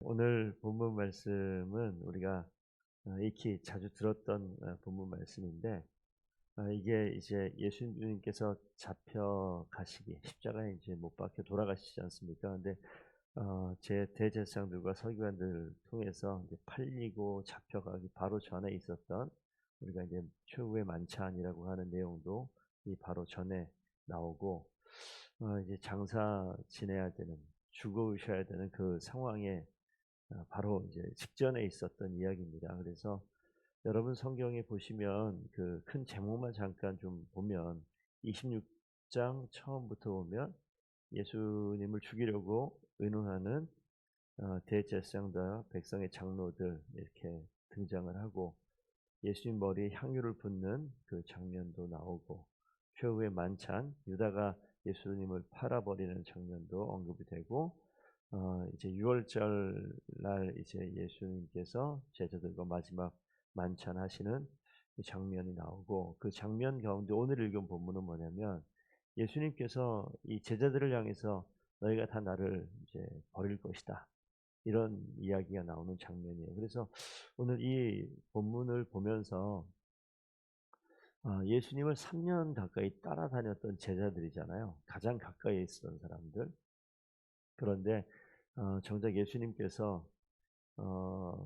오늘 본문 말씀은 우리가 익히 자주 들었던 본문 말씀인데, 이게 이제 예수님께서 잡혀가시기 십자가에 이제 못 박혀 돌아가시지 않습니까? 근데 제 대제사장들과 서기관들 통해서 이제 팔리고 잡혀가기 바로 전에 있었던, 우리가 이제 최후의 만찬이라고 하는 내용도 이 바로 전에 나오고, 이제 장사 지내야 되는, 죽으셔야 되는 그 상황에 바로 이제 직전에 있었던 이야기입니다. 그래서 여러분 성경에 보시면 그 큰 제목만 잠깐 좀 보면 26장 처음부터 보면 예수님을 죽이려고 의논하는 대제사장과 백성의 장로들 이렇게 등장을 하고, 예수님 머리에 향유를 붓는 그 장면도 나오고, 최후의 만찬 유다가 예수님을 팔아버리는 장면도 언급이 되고, 이제 유월절 날 이제 예수님께서 제자들과 마지막 만찬하시는 그 장면이 나오고, 그 장면 가운데 오늘 읽은 본문은 뭐냐면 예수님께서 이 제자들을 향해서 너희가 다 나를 이제 버릴 것이다, 이런 이야기가 나오는 장면이에요. 그래서 오늘 이 본문을 보면서 예수님을 3년 가까이 따라다녔던 제자들이잖아요. 가장 가까이 있었던 사람들. 그런데 정작 예수님께서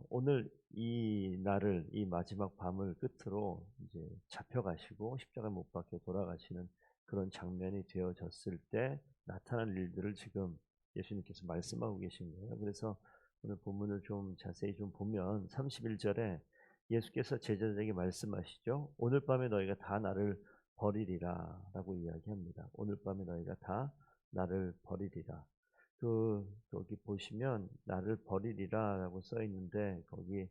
오늘 이 날을, 이 마지막 밤을 끝으로 이제 잡혀가시고 십자가에 못 박혀 돌아가시는 그런 장면이 되어졌을 때 나타난 일들을 지금 예수님께서 말씀하고 계신 거예요. 그래서 오늘 본문을 좀 자세히 좀 보면 31절에 예수께서 제자들에게 말씀하시죠. 오늘 밤에 너희가 다 나를 버리리라 라고 이야기합니다. 오늘 밤에 너희가 다 나를 버리리라. 거기 보시면 나를 버리리라라고 써 있는데, 거기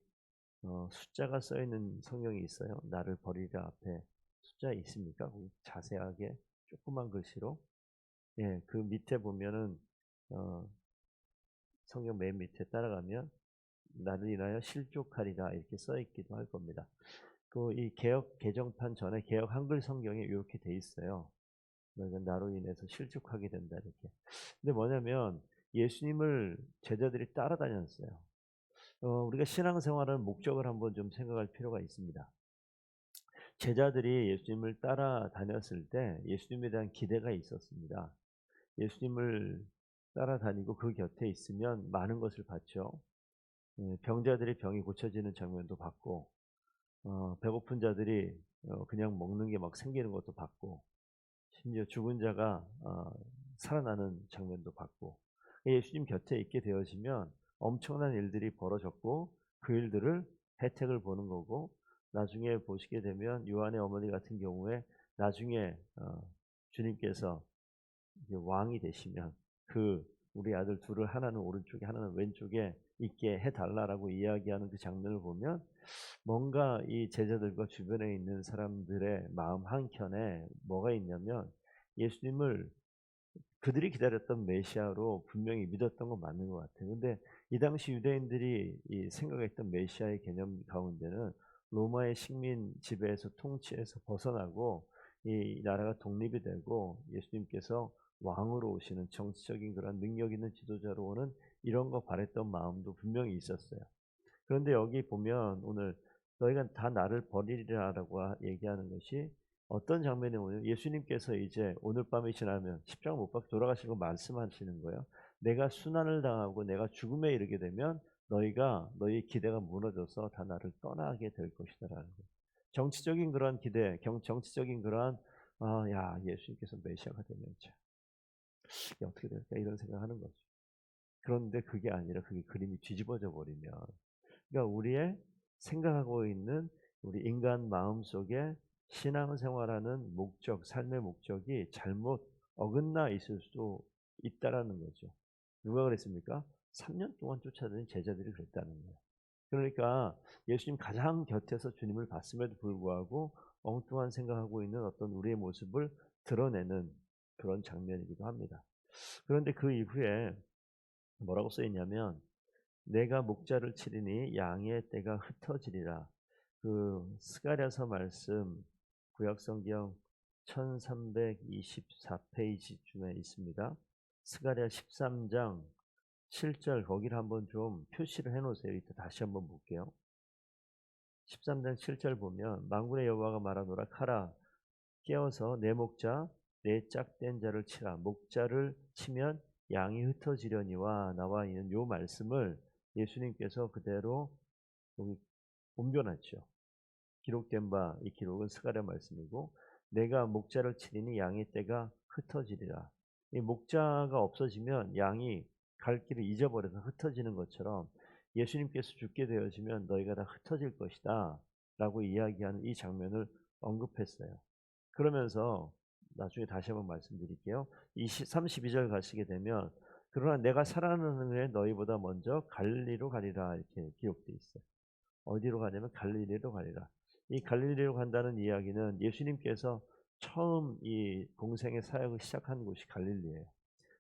숫자가 써 있는 성경이 있어요. 나를 버리리라 앞에 숫자 있습니까? 거기 자세하게 조그만 글씨로, 예, 그 밑에 보면은 어, 성경 맨 밑에 따라가면 나를 인하여 실족하리라 이렇게 써 있기도 할 겁니다. 그 이 개역 개정판 전에 개역 한글 성경에 이렇게 돼 있어요. 너희가 나로 인해서 실족하게 된다 이렇게. 근데 뭐냐면 예수님을 제자들이 따라다녔어요. 우리가 신앙생활은 목적을 한번 좀 생각할 필요가 있습니다. 제자들이 예수님을 따라다녔을 때 예수님에 대한 기대가 있었습니다. 예수님을 따라다니고 그 곁에 있으면 많은 것을 봤죠. 병자들의 병이 고쳐지는 장면도 봤고, 배고픈 자들이 그냥 먹는 게 막 생기는 것도 봤고, 심지어 죽은 자가 살아나는 장면도 봤고, 예수님 곁에 있게 되어지면 엄청난 일들이 벌어졌고, 그 일들을 혜택을 보는 거고, 나중에 보시게 되면 요한의 어머니 같은 경우에 나중에 주님께서 이제 왕이 되시면 그 우리 아들 둘을 하나는 오른쪽에 하나는 왼쪽에 있게 해달라라고 이야기하는 그 장면을 보면, 뭔가 이 제자들과 주변에 있는 사람들의 마음 한켠에 뭐가 있냐면 예수님을 그들이 기다렸던 메시아로 분명히 믿었던 건 맞는 것 같아요. 근데 이 당시 유대인들이 이 생각했던 메시아의 개념 가운데는 로마의 식민 지배에서 통치에서 벗어나고 이 나라가 독립이 되고 예수님께서 왕으로 오시는 정치적인 그런 능력 있는 지도자로 오는 이런 거 바랬던 마음도 분명히 있었어요. 그런데 여기 보면 오늘 너희가 다 나를 버리리라라고 얘기하는 것이 어떤 장면에 오면 예수님께서 이제 오늘 밤이 지나면 십자가 못 박혀 돌아가시고 말씀하시는 거예요. 내가 순환을 당하고 내가 죽음에 이르게 되면 너희가 너희 기대가 무너져서 다 나를 떠나게 될 것이다라는 거예요. 정치적인 그런 기대, 정치적인 그런 야 예수님께서 메시아가 되면 참 이게 어떻게 될까 이런 생각하는 거죠. 그런데 그게 아니라 그게 그림이 뒤집어져 버리면, 그러니까 우리의 생각하고 있는 우리 인간 마음 속에 신앙생활하는 목적, 삶의 목적이 잘못 어긋나 있을 수도 있다라는 거죠. 누가 그랬습니까? 3년 동안 쫓아다닌 제자들이 그랬다는 거예요. 그러니까 예수님 가장 곁에서 주님을 봤음에도 불구하고 엉뚱한 생각하고 있는 어떤 우리의 모습을 드러내는 그런 장면이기도 합니다. 그런데 그 이후에 뭐라고 써 있냐면 내가 목자를 치리니 양의 떼가 흩어지리라. 그 스가랴서 말씀 구약성경 1324페이지 중에 있습니다. 스가랴 13장 7절 거기를 한번 좀 표시를 해 놓으세요. 이따 다시 한번 볼게요. 13장 7절 보면 만군의 여호와가 말하노라 카라 깨어서 내 목자 내 짝된 자를 치라. 목자를 치면 양이 흩어지려니와 나와 있는 요 말씀을 예수님께서 그대로 여기 옮겨놨죠. 기록된 바 이 기록은 스가랴 말씀이고 내가 목자를 치리니 양의 떼가 흩어지리라. 이 목자가 없어지면 양이 갈 길을 잊어버려서 흩어지는 것처럼 예수님께서 죽게 되어지면 너희가 다 흩어질 것이다 라고 이야기하는 이 장면을 언급했어요. 그러면서 나중에 다시 한번 말씀드릴게요. 32절 가시게 되면 그러나 내가 살아나는 후에 너희보다 먼저 갈릴리로 가리라 이렇게 기록되어 있어요. 어디로 가냐면 갈릴리로 가리라. 이 갈릴리로 간다는 이야기는 예수님께서 처음 이 공생의 사역을 시작한 곳이 갈릴리예요.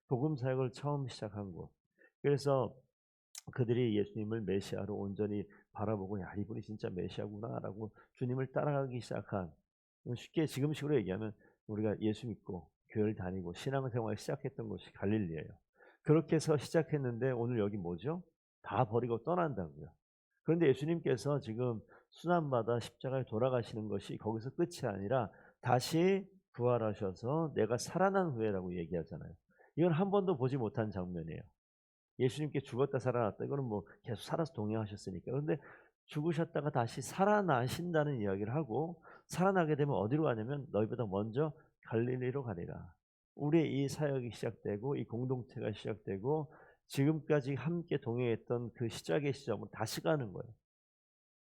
복음 사역을 처음 시작한 곳. 그래서 그들이 예수님을 메시아로 온전히 바라보고 야 이분이 진짜 메시아구나라고 주님을 따라가기 시작한 쉽게 지금식으로 얘기하면 우리가 예수 믿고 교회를 다니고 신앙생활을 시작했던 곳이 갈릴리예요. 그렇게 해서 시작했는데 오늘 여기 뭐죠? 다 버리고 떠난다고요. 그런데 예수님께서 지금 순환받아 십자가에 돌아가시는 것이 거기서 끝이 아니라 다시 부활하셔서 내가 살아난 후에라고 얘기하잖아요. 이건 한 번도 보지 못한 장면이에요. 예수님께 죽었다 살아났다 이거는 뭐 계속 살아서 동행하셨으니까. 그런데 죽으셨다가 다시 살아나신다는 이야기를 하고 살아나게 되면 어디로 가냐면 너희보다 먼저 갈릴리로 가리라. 우리의 이 사역이 시작되고 이 공동체가 시작되고 지금까지 함께 동행했던 그 시작의 시점으로 다시 가는 거예요.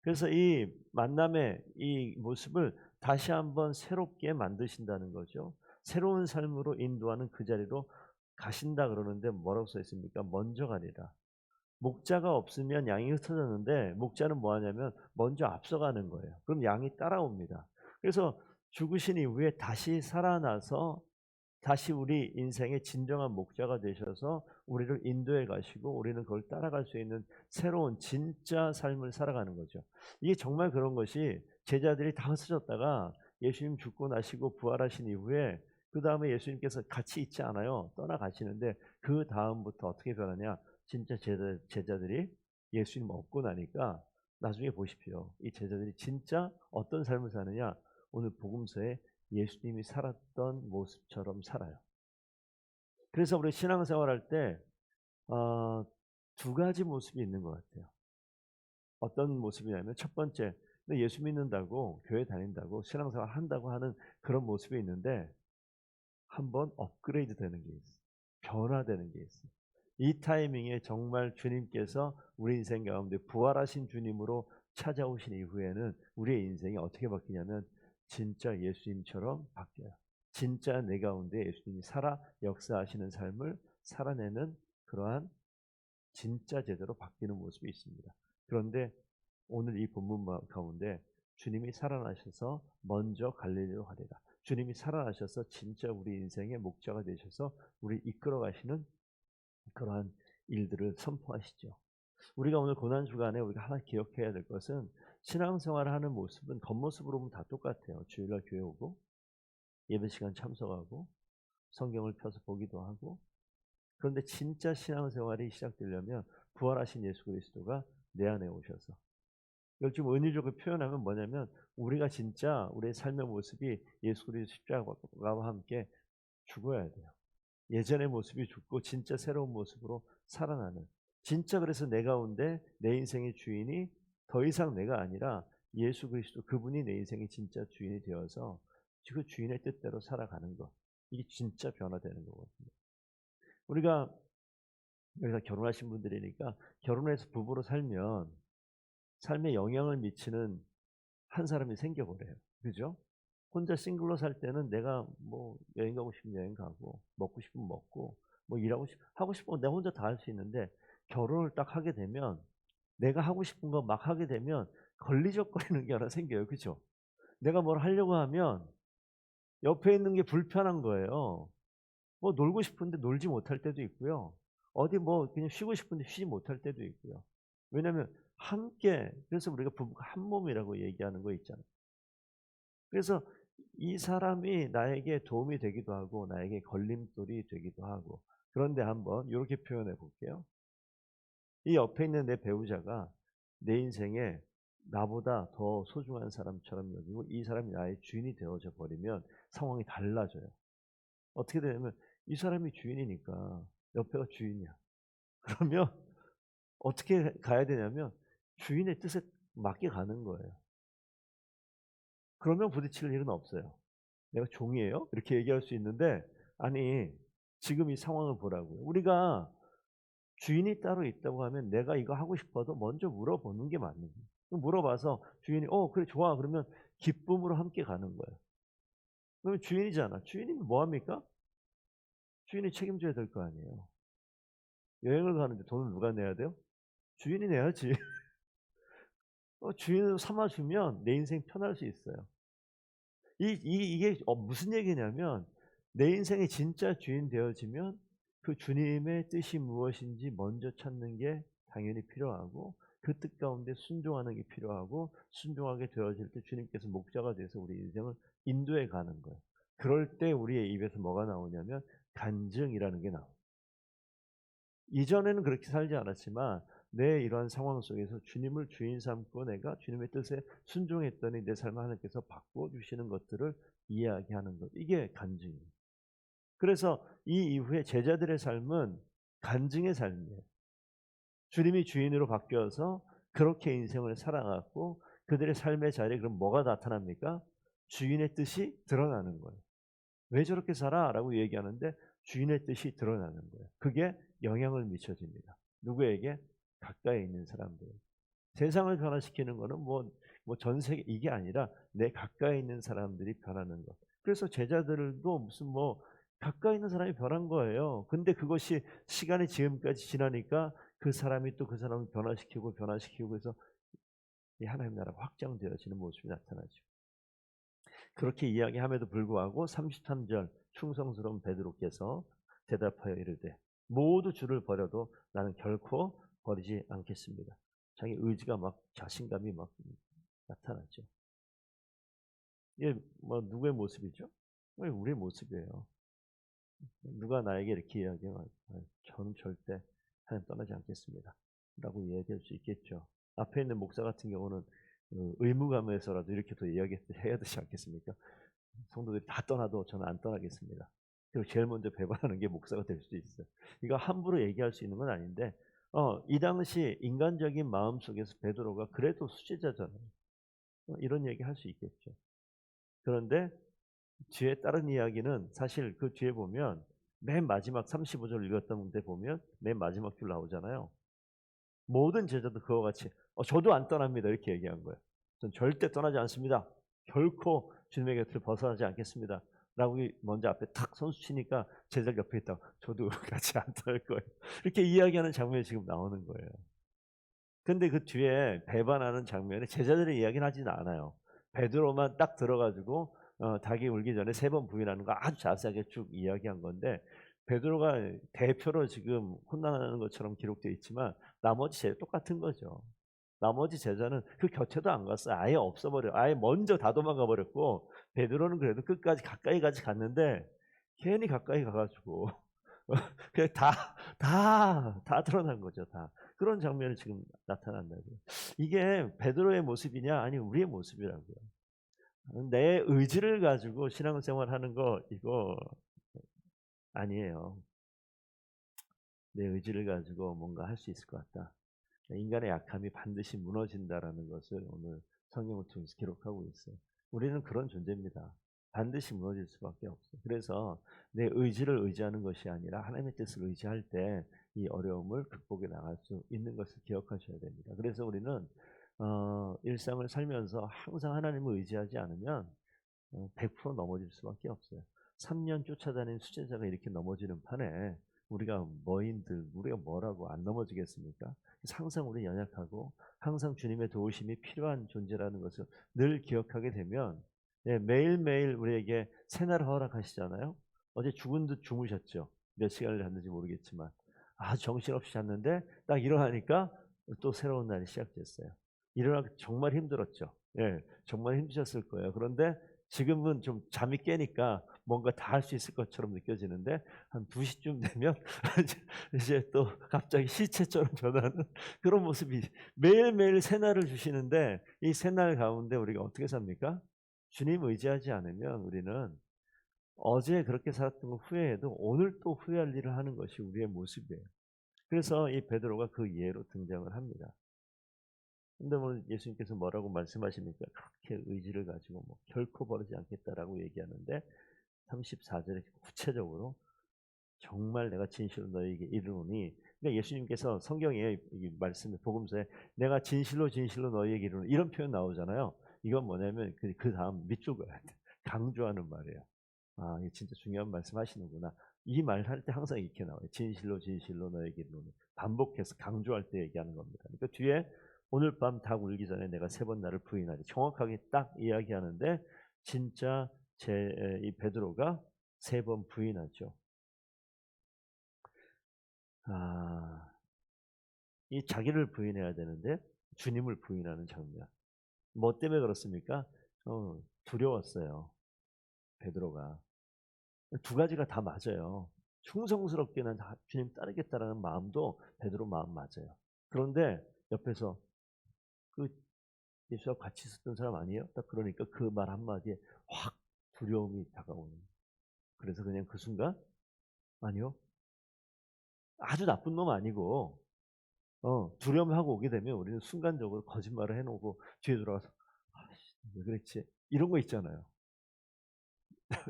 그래서 이 만남의 이 모습을 다시 한번 새롭게 만드신다는 거죠. 새로운 삶으로 인도하는 그 자리로 가신다 그러는데 뭐라고 써 있습니까? 먼저 가리라. 목자가 없으면 양이 흩어졌는데 목자는 뭐 하냐면 먼저 앞서가는 거예요. 그럼 양이 따라옵니다. 그래서 죽으신 이후에 다시 살아나서 다시 우리 인생의 진정한 목자가 되셔서 우리를 인도해 가시고 우리는 그걸 따라갈 수 있는 새로운 진짜 삶을 살아가는 거죠. 이게 정말 그런 것이 제자들이 다 흩어졌다가 예수님 죽고 나시고 부활하신 이후에 그다음에 예수님께서 같이 있지 않아요. 떠나가시는데 그다음부터 어떻게 변하냐? 진짜 제자들이 예수님 없고 나니까 나중에 보십시오. 이 제자들이 진짜 어떤 삶을 사느냐? 오늘 복음서에 예수님이 살았던 모습처럼 살아요. 그래서 우리 신앙생활할 때 두 가지 모습이 있는 것 같아요. 어떤 모습이냐면 첫 번째, 예수 믿는다고 교회 다닌다고 신앙생활 한다고 하는 그런 모습이 있는데 한번 업그레이드 되는 게 있어요. 변화되는 게 있어요. 이 타이밍에 정말 주님께서 우리 인생 가운데 부활하신 주님으로 찾아오신 이후에는 우리의 인생이 어떻게 바뀌냐면 진짜 예수님처럼 바뀌어요. 진짜 내 가운데 예수님이 살아 역사하시는 삶을 살아내는 그러한 진짜 제대로 바뀌는 모습이 있습니다. 그런데 오늘 이 본문 가운데 주님이 살아나셔서 먼저 갈릴리로 가리라. 주님이 살아나셔서 진짜 우리 인생의 목자가 되셔서 우리 이끌어 가시는 그러한 일들을 선포하시죠. 우리가 오늘 고난 주간에 우리가 하나 기억해야 될 것은 신앙생활을 하는 모습은 겉모습으로 보면 다 똑같아요. 주일날 교회 오고 예배 시간 참석하고 성경을 펴서 보기도 하고 그런데 진짜 신앙생활이 시작되려면 부활하신 예수 그리스도가 내 안에 오셔서 이걸 좀 은유적으로 표현하면 뭐냐면 우리가 진짜 우리의 삶의 모습이 예수 그리스도 십자가와 함께 죽어야 돼요. 예전의 모습이 죽고 진짜 새로운 모습으로 살아나는 진짜 그래서 내 가운데 내 인생의 주인이 더 이상 내가 아니라 예수 그리스도 그분이 내 인생의 진짜 주인이 되어서 그 주인의 뜻대로 살아가는 것 이게 진짜 변화되는 거거든요. 우리가 여기서 결혼하신 분들이니까 결혼해서 부부로 살면 삶에 영향을 미치는 한 사람이 생겨버려요. 그죠? 혼자 싱글로 살 때는 내가 뭐 여행 가고 싶으면 여행 가고 먹고 싶으면 먹고 뭐 일하고 하고 싶은 거 내가 혼자 다 할 수 있는데 결혼을 딱 하게 되면 내가 하고 싶은 거 막 하게 되면 걸리적거리는 게 하나 생겨요. 그죠? 내가 뭘 하려고 하면 옆에 있는 게 불편한 거예요. 뭐 놀고 싶은데 놀지 못할 때도 있고요. 어디 뭐 그냥 쉬고 싶은데 쉬지 못할 때도 있고요. 왜냐하면 함께 그래서 우리가 부부가 한 몸이라고 얘기하는 거 있잖아요. 그래서 이 사람이 나에게 도움이 되기도 하고 나에게 걸림돌이 되기도 하고 그런데 한번 이렇게 표현해 볼게요. 이 옆에 있는 내 배우자가 내 인생에 나보다 더 소중한 사람처럼 여기고 이 사람이 나의 주인이 되어져 버리면 상황이 달라져요. 어떻게 되냐면 이 사람이 주인이니까 옆에가 주인이야. 그러면 어떻게 가야 되냐면 주인의 뜻에 맞게 가는 거예요. 그러면 부딪힐 일은 없어요. "내가 종이에요?" 이렇게 얘기할 수 있는데 아니 지금 이 상황을 보라고요. 우리가 주인이 따로 있다고 하면 내가 이거 하고 싶어도 먼저 물어보는 게 맞는 거예요. 물어봐서 주인이 "어 그래 좋아." 그러면 기쁨으로 함께 가는 거예요. 그러면 주인이잖아. 주인이면 뭐 합니까? 주인이 책임져야 될 거 아니에요. 여행을 가는데 돈을 누가 내야 돼요? 주인이 내야지. 주인을 삼아 주면 내 인생 편할 수 있어요. 이게 무슨 얘기냐면 내 인생의 진짜 주인 되어지면 그 주님의 뜻이 무엇인지 먼저 찾는 게 당연히 필요하고 그 뜻 가운데 순종하는 게 필요하고 순종하게 되어질 때 주님께서 목자가 돼서 우리 인생을 인도해 가는 거예요. 그럴 때 우리의 입에서 뭐가 나오냐면 간증이라는 게 나와요. 이전에는 그렇게 살지 않았지만 내 이러한 상황 속에서 주님을 주인 삼고 내가 주님의 뜻에 순종했더니 내 삶을 하나님께서 바꿔 주시는 것들을 이야기하는 것. 이게 간증이에요. 그래서 이 이후에 제자들의 삶은 간증의 삶이에요. 주님이 주인으로 바뀌어서 그렇게 인생을 살아갔고 그들의 삶의 자리에 그럼 뭐가 나타납니까? 주인의 뜻이 드러나는 거예요. "왜 저렇게 살아?" 라고 얘기하는데 주인의 뜻이 드러나는 거예요. 그게 영향을 미쳐집니다. 누구에게? 가까이 있는 사람들에게. 세상을 변화시키는 거는 뭐 전 세계 이게 아니라 내 가까이 있는 사람들이 변하는 것. 그래서 제자들도 무슨 뭐 가까이 있는 사람이 변한 거예요. 근데 그것이 시간이 지금까지 지나니까 그 사람이 또 그 사람을 변화시키고 변화시키고 해서 이 하나님 나라가 확장되어지는 모습이 나타나죠. 그렇게 이야기함에도 불구하고 33절 충성스러운 베드로께서 대답하여 이르되 모두 주를 버려도 나는 결코 버리지 않겠습니다. 자기 의지가 막 자신감이 막 나타나죠. 이게 뭐 누구의 모습이죠? 우리의 모습이에요. 누가 나에게 이렇게 이야기하면 저는 절대 하나님 떠나지 않겠습니다. 라고 이야기할 수 있겠죠. 앞에 있는 목사 같은 경우는 의무감에서라도 이렇게 또 이야기해야 되지 않겠습니까? 성도들이 다 떠나도 저는 안 떠나겠습니다. 그리고 제일 먼저 배반하는 게 목사가 될 수도 있어요. 이거 함부로 얘기할 수 있는 건 아닌데 이 당시 인간적인 마음 속에서 베드로가 그래도 수제자잖아요. 이런 얘기 할 수 있겠죠. 그런데 뒤에 다른 이야기는 사실 그 뒤에 보면 맨 마지막 35절 읽었던 데 보면 맨 마지막 줄 나오잖아요. 모든 제자도 그와 같이 저도 안 떠납니다. 이렇게 얘기한 거예요. 전 절대 떠나지 않습니다. 결코 주님의 곁을 벗어나지 않겠습니다. 라고 먼저 앞에 탁 선수 치니까 제자 옆에 있다가 저도 같이 안 떠날 거예요. 이렇게 이야기하는 장면이 지금 나오는 거예요. 근데 그 뒤에 배반하는 장면에 제자들의 이야기는 하지는 않아요. 베드로만 딱 들어 가지고 닭이 울기 전에 3번 부인하는 거 아주 자세하게 쭉 이야기한 건데 베드로가 대표로 지금 혼난하는 것처럼 기록되어 있지만 나머지 제자 똑같은 거죠. 나머지 제자는 그 곁에도 안 갔어요. 아예 없어 버려. 아예 먼저 다 도망가 버렸고 베드로는 그래도 끝까지 가까이까지 갔는데 괜히 가까이 가 가지고 그냥 다 드러난 거죠, 다. 그런 장면이 지금 나타난다고요. 이게 베드로의 모습이냐? 아니면 우리의 모습이라고요. 내 의지를 가지고 신앙생활하는 거 이거 아니에요. 내 의지를 가지고 뭔가 할 수 있을 것 같다. 인간의 약함이 반드시 무너진다라는 것을 오늘 성경을 통해서 기록하고 있어요. 우리는 그런 존재입니다. 반드시 무너질 수밖에 없어요. 그래서 내 의지를 의지하는 것이 아니라 하나님의 뜻을 의지할 때 이 어려움을 극복해 나갈 수 있는 것을 기억하셔야 됩니다. 그래서 우리는 일상을 살면서 항상 하나님을 의지하지 않으면 100% 넘어질 수밖에 없어요. 3년 쫓아다닌 수제자가 이렇게 넘어지는 판에 우리가 뭐인들 우리가 뭐라고 안 넘어지겠습니까? 항상 우리 연약하고 항상 주님의 도우심이 필요한 존재라는 것을 늘 기억하게 되면 매일매일 우리에게 새날을 허락하시잖아요. 어제 죽은 듯 주무셨죠. 몇 시간을 잤는지 모르겠지만 정신없이 잤는데 딱 일어나니까 또 새로운 날이 시작됐어요. 일어나기 정말 힘들었죠. 예, 정말 힘드셨을 거예요. 그런데 지금은 좀 잠이 깨니까 뭔가 다 할 수 있을 것처럼 느껴지는데 한 2 시쯤 되면 이제 또 갑자기 시체처럼 변하는 그런 모습이 매일매일 새날을 주시는데 이 새날 가운데 우리가 어떻게 삽니까? 주님 의지하지 않으면 우리는 어제 그렇게 살았던 거 후회해도 오늘 또 후회할 일을 하는 것이 우리의 모습이에요. 그래서 이 베드로가 그 예로 등장을 합니다. 근데 오늘 예수님께서 뭐라고 말씀하십니까? 그렇게 의지를 가지고 뭐 결코 버리지 않겠다라고 얘기하는데 34절에 구체적으로 정말 내가 진실로 너에게 이르노니 그러니까 예수님께서 성경에 이 말씀에 복음서에 내가 진실로 진실로 너에게 이르노니 이런 표현 나오잖아요. 이건 뭐냐면 그다음 밑줄 그어야 돼. 강조하는 말이에요. 아, 이게 진짜 중요한 말씀 하시는구나. 이 말 할 때 항상 이렇게 나와요. 진실로 진실로 너에게 이르노니. 반복해서 강조할 때 얘기하는 겁니다. 그러니까 뒤에 오늘 밤 닭 울기 전에 내가 3번 나를 부인하리. 정확하게 딱 이야기하는데 진짜 이 베드로가 3번 부인하죠. 아, 이 자기를 부인해야 되는데 주님을 부인하는 장면. 뭐 때문에 그렇습니까? 두려웠어요. 베드로가. 두 가지가 다 맞아요. 충성스럽게는 주님 따르겠다라는 마음도 베드로 마음 맞아요. 그런데 옆에서 그 예수와 같이 있었던 사람 아니에요? 딱 그러니까 그 말 한마디에 확 두려움이 다가오는 거예요. 그래서 그냥 그 순간 아니요. 아주 나쁜 놈 아니고 두려움하고 오게 되면 우리는 순간적으로 거짓말을 해놓고 뒤에 돌아가서 아씨 왜 그랬지? 이런 거 있잖아요.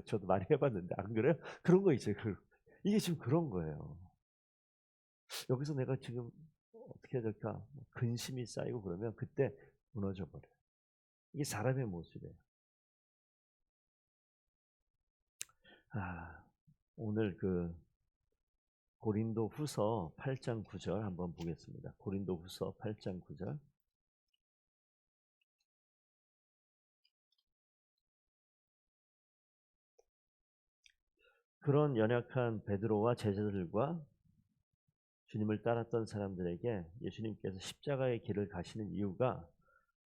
저도 많이 해봤는데 안 그래요? 그런 거 있어요. 이게 지금 그런 거예요. 여기서 내가 지금 어떻게 해야 될까? 근심이 쌓이고 그러면 그때 무너져 버려요. 이게 사람의 모습이에요. 아, 오늘 고린도 후서 8장 9절 한번 보겠습니다. 고린도 후서 8장 9절. 그런 연약한 베드로와 제자들과 주님을 따랐던 사람들에게 예수님께서 십자가의 길을 가시는 이유가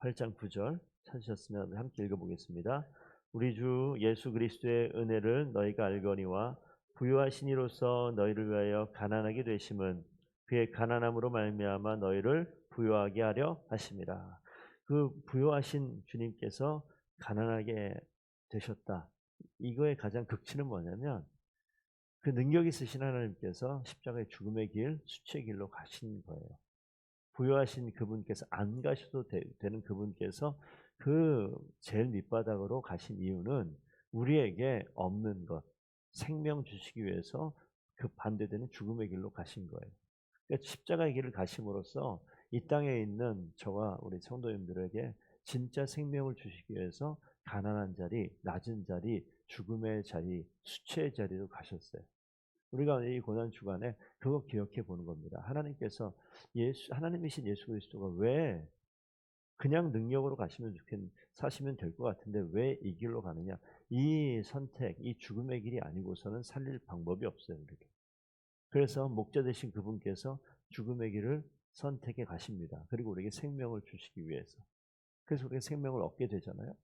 8장 9절 찾으셨으면 함께 읽어보겠습니다. 우리 주 예수 그리스도의 은혜를 너희가 알거니와 부유하신 이로써 너희를 위하여 가난하게 되심은 그의 가난함으로 말미암아 너희를 부유하게 하려 하심이라. 그 부유하신 주님께서 가난하게 되셨다. 이거의 가장 극치는 뭐냐면 그 능력 있으신 하나님께서 십자가의 죽음의 길, 수치의 길로 가신 거예요. 부여하신 그분께서 안 가셔도 되는 그분께서 그 제일 밑바닥으로 가신 이유는 우리에게 없는 것, 생명 주시기 위해서 그 반대되는 죽음의 길로 가신 거예요. 그러니까 십자가의 길을 가심으로써 이 땅에 있는 저와 우리 성도님들에게 진짜 생명을 주시기 위해서 가난한 자리, 낮은 자리, 죽음의 자리, 수치의 자리로 가셨어요. 우리가 이 고난 주간에 그거 기억해 보는 겁니다. 하나님께서 하나님이신 예수 그리스도가 왜 그냥 능력으로 사시면 될 것 같은데 왜 이 길로 가느냐? 이 선택, 이 죽음의 길이 아니고서는 살릴 방법이 없어요, 우리를. 그래서 목자 되신 그분께서 죽음의 길을 선택해 가십니다. 그리고 우리에게 생명을 주시기 위해서. 그래서 우리가 생명을 얻게 되잖아요.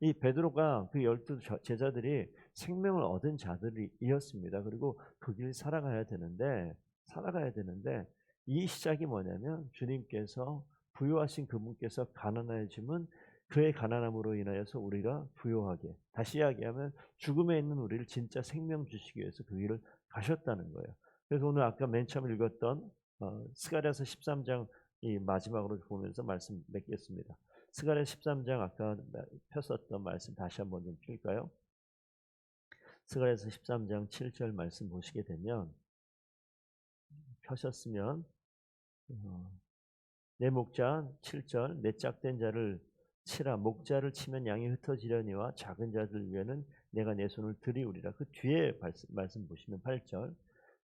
이 베드로가 그 12 제자들이 생명을 얻은 자들이었습니다. 그리고 그 길 살아가야 되는데 이 시작이 뭐냐면 주님께서 부요하신 그분께서 가난해지면 그의 가난함으로 인하여서 우리가 부요하게 다시 이야기하면 죽음에 있는 우리를 진짜 생명 주시기 위해서 그 길을 가셨다는 거예요. 그래서 오늘 아까 맨 처음 읽었던 스가랴서 13장 이 마지막으로 보면서 말씀 맺겠습니다. 스가랴 13장 아까 폈었던 말씀 다시 한번 좀 펼까요? 스가랴서 13장 7절 말씀 보시게 되면 펴셨으면 내 목자 7절 내 짝된 자를 치라 목자를 치면 양이 흩어지려니와 작은 자들 위에는 내가 내 손을 들이우리라. 그 뒤에 말씀 보시면 8절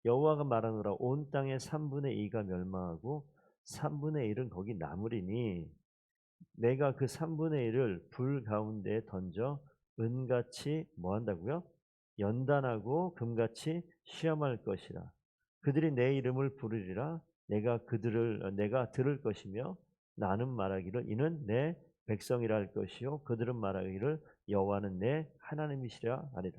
여호와가 말하노라 온 땅의 3분의 2가 멸망하고 3분의 1은 거기 남으리니 내가 그 3분의 1을 불 가운데에 던져 은같이 뭐 한다고요? 연단하고 금같이 시험할 것이라. 그들이 내 이름을 부르리라. 내가 들을 것이며 나는 말하기를 이는 내 백성이라 할 것이요 그들은 말하기를 여호와는 내 하나님이시라 하리라.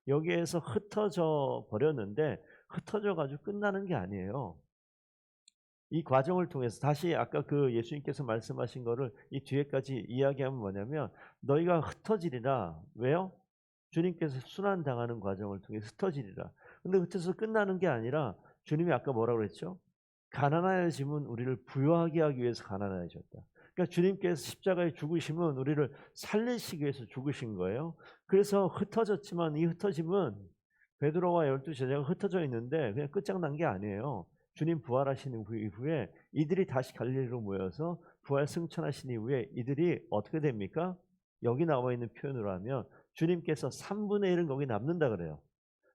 여기에서 흩어져 버렸는데 흩어져 가지고 끝나는 게 아니에요. 이 과정을 통해서 다시 아까 그 예수님께서 말씀하신 거를 이 뒤에까지 이야기하면 뭐냐면 너희가 흩어지리라. 왜요? 주님께서 순환당하는 과정을 통해 흩어지리라. 근데 흩어서 끝나는 게 아니라 주님이 아까 뭐라고 그랬죠? 가난하여짐은 우리를 부유하게 하기 위해서 가난해졌다. 그러니까 주님께서 십자가에 죽으심은 우리를 살리시기 위해서 죽으신 거예요. 그래서 흩어졌지만 이 흩어짐은 베드로와 12 제자가 흩어져 있는데 그냥 끝장난 게 아니에요. 주님 부활하신 이후에 이들이 다시 갈릴리로 모여서 부활 승천하신 이후에 이들이 어떻게 됩니까? 여기 나와 있는 표현으로 하면 주님께서 3분의 1은 거기 남는다 그래요.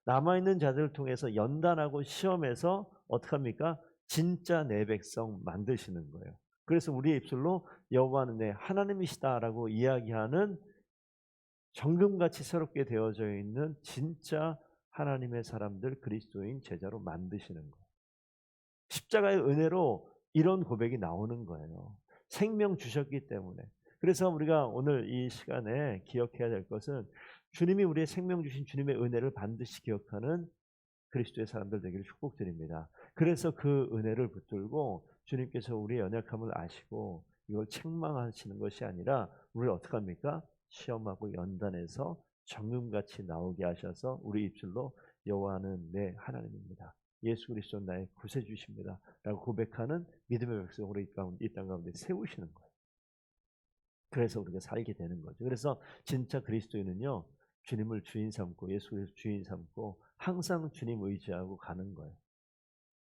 남아있는 자들을 통해서 연단하고 시험해서 어떻게 합니까? 진짜 내 백성 만드시는 거예요. 그래서 우리의 입술로 여호와는 내 하나님이시다라고 이야기하는 정금같이 새롭게 되어져 있는 진짜 하나님의 사람들 그리스도인 제자로 만드시는 거예요. 십자가의 은혜로 이런 고백이 나오는 거예요. 생명 주셨기 때문에. 그래서 우리가 오늘 이 시간에 기억해야 될 것은 주님이 우리의 생명 주신 주님의 은혜를 반드시 기억하는 그리스도의 사람들 되기를 축복드립니다. 그래서 그 은혜를 붙들고 주님께서 우리의 연약함을 아시고 이걸 책망하시는 것이 아니라 우리를 어떻게 합니까? 시험하고 연단해서 정금같이 나오게 하셔서 우리 입술로 여호와는 내 하나님입니다. 예수 그리스도는 나의 구세주십니다. 라고 고백하는 믿음의 백성으로 이 땅 가운데 세우시는 거예요. 그래서 우리가 살게 되는 거죠. 그래서 진짜 그리스도인은요. 주님을 주인 삼고 예수 그리스도 주인 삼고 항상 주님 의지하고 가는 거예요.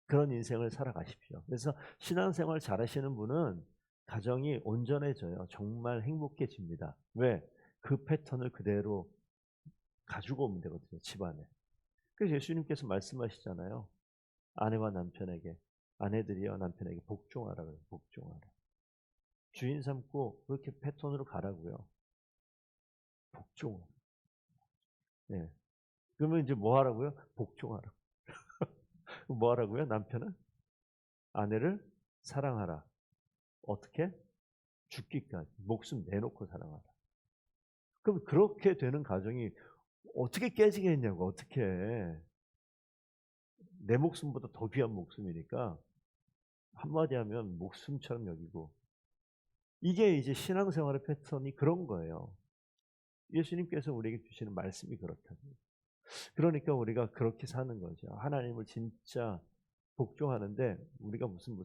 그런 인생을 살아가십시오. 그래서 신앙생활 잘하시는 분은 가정이 온전해져요. 정말 행복해집니다. 왜? 그 패턴을 그대로 가지고 오면 되거든요. 집안에. 그래서 예수님께서 말씀하시잖아요. 아내와 남편에게 아내들이여 남편에게 복종하라 그래요. 복종하라. 주인 삼고 그렇게 패턴으로 가라고요. 복종. 네. 그러면 이제 뭐 하라고요? 복종하라. 뭐 하라고요? 남편은 아내를 사랑하라. 어떻게? 죽기까지 목숨 내놓고 사랑하라. 그럼 그렇게 되는 가정이 어떻게 깨지겠냐고. 어떻게 내 목숨보다 더 귀한 목숨이니까 한마디 하면 목숨처럼 여기고 이게 이제 신앙생활의 패턴이 그런 거예요. 예수님께서 우리에게 주시는 말씀이 그렇다고요. 그러니까 우리가 그렇게 사는 거죠. 하나님을 진짜 복종하는데 우리가 무슨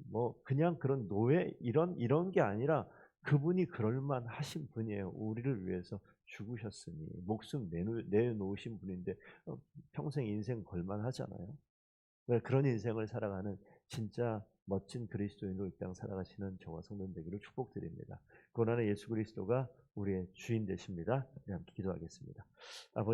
뭐 그냥 그런 노예 이런 게 아니라 그분이 그럴만 하신 분이에요. 우리를 위해서 죽으셨으니 목숨 내놓으신 분인데 평생 인생 걸만 하잖아요. 그런 인생을 살아가는 진짜 멋진 그리스도인으로 이 땅 살아가시는 저와 성도님 되기를 축복드립니다. 고난의 예수 그리스도가 우리의 주인 되십니다. 함께 기도하겠습니다. 아버지